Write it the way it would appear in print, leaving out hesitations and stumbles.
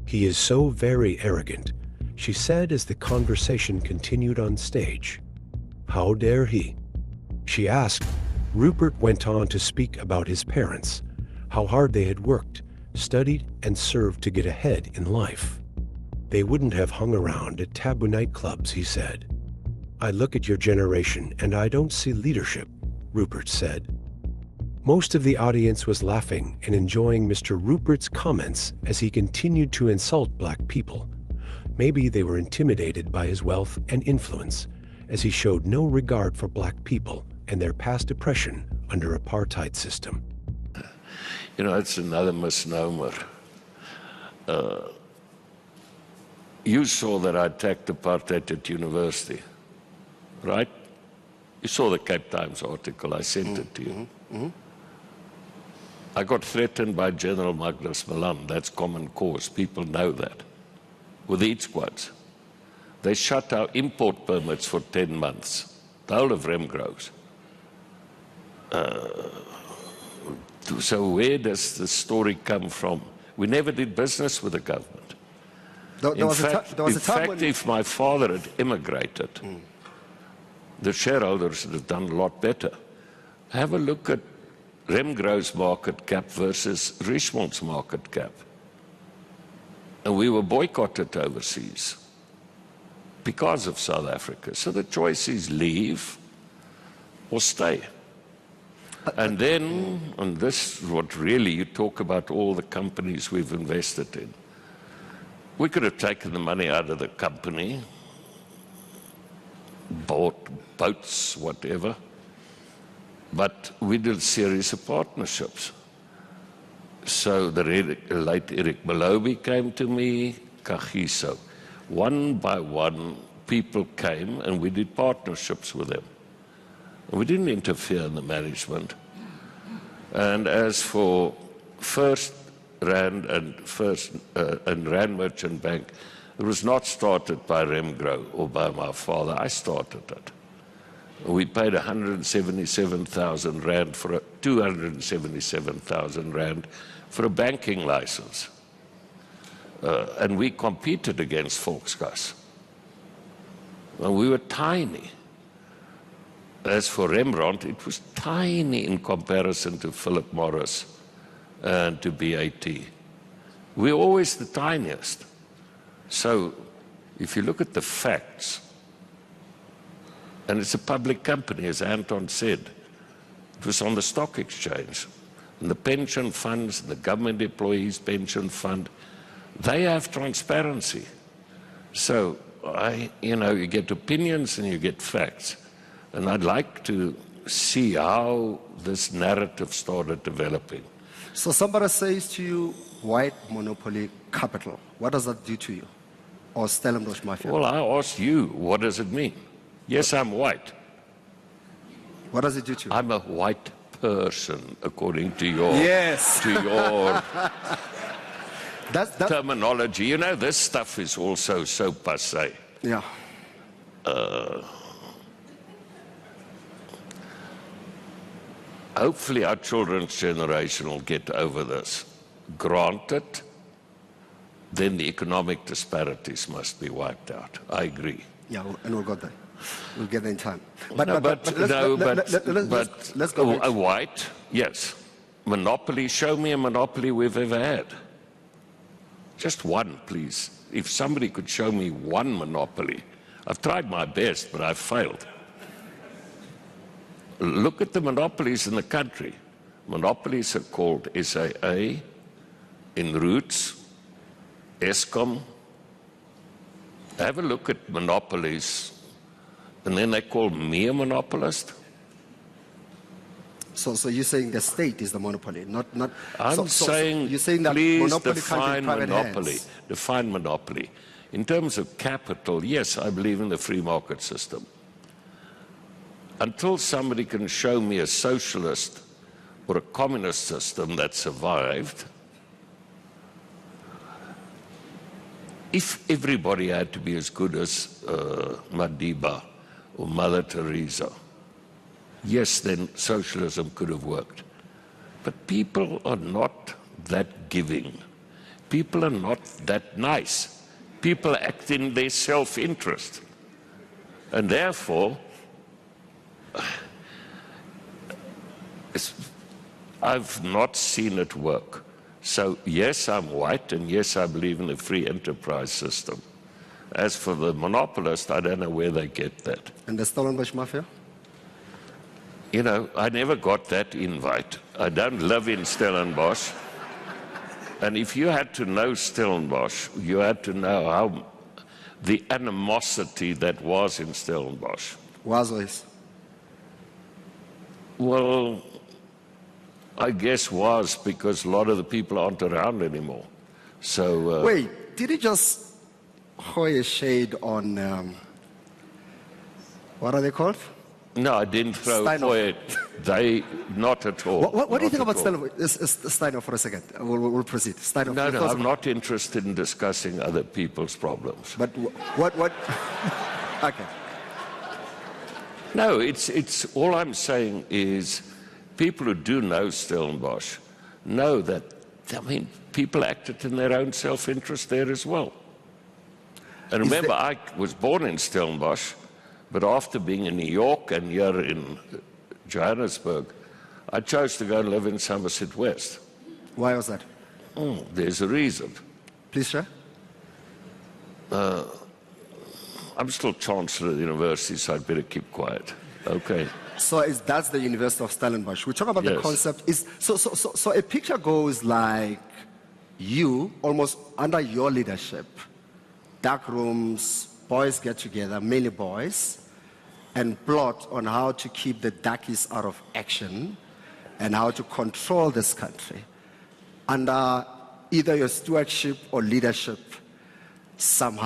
He is so very arrogant, she said as the conversation continued on stage. How dare he? She asked. Rupert went on to speak about his parents, how hard they had worked, studied, and served to get ahead in life. They wouldn't have hung around at taboo nightclubs, he said. I look at your generation and I don't see leadership, Rupert said. Most of the audience was laughing and enjoying Mr. Rupert's comments as he continued to insult black people. Maybe they were intimidated by his wealth and influence, as he showed no regard for black people and their past oppression under apartheid system. You know, it's another misnomer. You saw that I attacked apartheid at university, right? You saw the Cape Times article, I sent it to you. I got threatened by General Magnus Malan, that's common cause, people know that, with the Eat Squads. They shut our import permits for 10 months, the whole of Remgro's. So where does the story come from? We never did business with the government. In fact, if my father had immigrated, the shareholders would have done a lot better. Have a look at Remgro's market cap versus Richemond's market cap. And we were boycotted overseas because of South Africa. So the choice is leave or stay. And then, and this is what really you talk about all the companies we've invested in. We could have taken the money out of the company, bought boats, whatever, but we did a series of partnerships. So the late Eric Malobi came to me, Kagiso. One by one, people came and we did partnerships with them. We didn't interfere in the management. And as for First Rand and Rand Merchant Bank, it was not started by Remgro or by my father. I started it. We paid 177,000 Rand for 277,000 Rand for a banking license. And we competed against Volksgas. And we were tiny. As for Rembrandt, it was tiny in comparison to Philip Morris and to BAT. We're always the tiniest. So if you look at the facts, and it's a public company, as Anton said, it was on the stock exchange, and the pension funds, the government employees' pension fund, they have transparency. So, you get opinions and you get facts. And I'd like to see how this narrative started developing. So somebody says to you, white monopoly capital. What does that do to you? Or Stellenbosch Mafia? Well, I ask you, what does it mean? Yes, I'm white. What does it do to you? I'm a white person, according to your, yes. to your terminology. You know, this stuff is also so passé. Yeah. Hopefully our children's generation will get over this. Granted, then the economic disparities must be wiped out. I agree. Yeah, and we'll get there. We'll get there in time. Let's go a white, yes. Monopoly, show me a monopoly we've ever had. Just one, please. If somebody could show me one monopoly. I've tried my best, but I've failed. Look at the monopolies in the country. Monopolies are called SAA, Inroots, Eskom. Have a look at monopolies, and then they call me a monopolist. So you're saying the state is the monopoly, not. I'm saying, you're saying that please monopoly define monopoly. Hands. Define monopoly. In terms of capital, yes, I believe in the free market system. Until somebody can show me a socialist or a communist system that survived, if everybody had to be as good as Madiba or Mother Teresa, yes, then socialism could have worked. But people are not that giving. people are not that nice. People act in their self-interest. And therefore, I've not seen it work. So yes, I'm white, and yes, I believe in the free enterprise system. As for the monopolist, I don't know where they get that. And the Stellenbosch Mafia? You know, I never got that invite. I don't live in Stellenbosch. And if you had to know Stellenbosch, you had to know how the animosity that was in Stellenbosch. Was. Well, I guess was because a lot of the people aren't around anymore. So Wait, did he just throw a shade on, what are they called? no, I didn't throw Steinhoff. it. They not at all. What do you think Not about at all. Steinhoff for a second? We'll proceed. Steinhoff. No, because- I'm not interested in discussing other people's problems. But what? Okay. No, it's all I'm saying is people who do know Stellenbosch know that, I mean, people acted in their own self-interest there as well. And remember, I was born in Stellenbosch, but after being in New York and here in Johannesburg, I chose to go and live in Somerset West. Why was that? There's a reason. Please share. I'm still Chancellor of the University, so I'd better keep quiet. Okay. So that's the University of Stellenbosch. We talk about the Yes. concept. So a picture goes like you, almost under your leadership, dark rooms, boys get together, mainly boys, and plot on how to keep the darkies out of action and how to control this country under either your stewardship or leadership somehow.